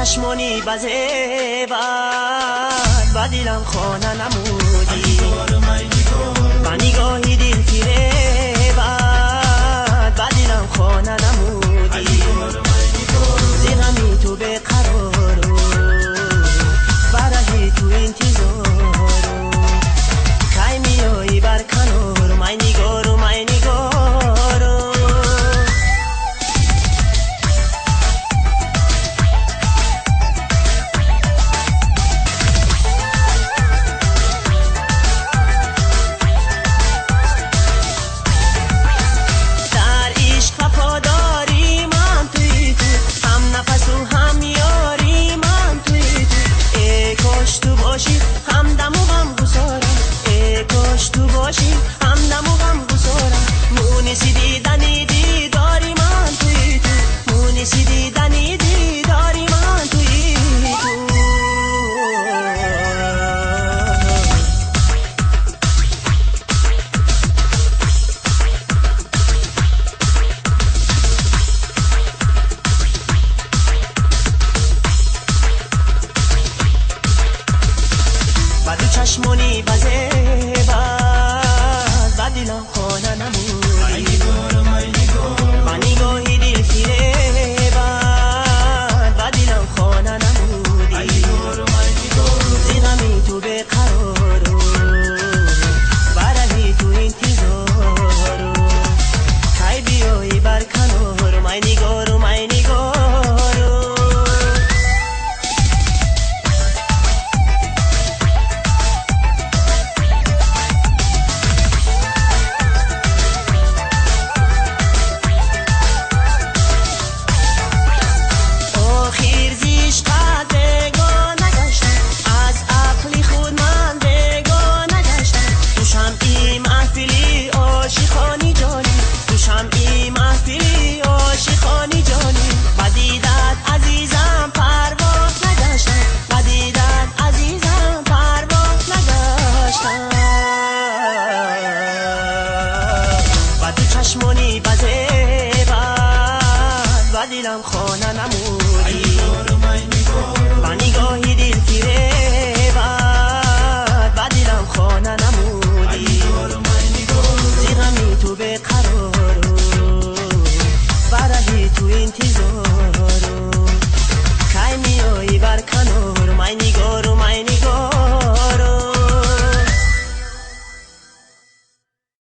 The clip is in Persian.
چشمانی بزه و دیلم خانه نمودی و نگاهی دل تیره و دیلم خانه نمودی زیغمی تو به قرارو برهی تو انتظارو کای میایی بر کنارو مای نگارو مای نگارو همدم و غم گسارم ای کاش تو باشی همدم و غم گسارم مونسی دیدنی دیداری من توی تو مونسی دیدنی دیداری من توی تو چشمانی بزه و دیلم خانه نمودی و نگاهی دل تیره و دیلم خانه نمودی زیغمی تو به قرارو برهی تو انتظارو کای بیایی بر کنارو مای نگارو مای نگارو چشمانی بزه و دیلم خانه نمودی و نگاهی دل تیره و دیلم خانه نمودی زیغمی تو به قرارو برهی تو انتظارو کای میایی بر کنارو مای نگارو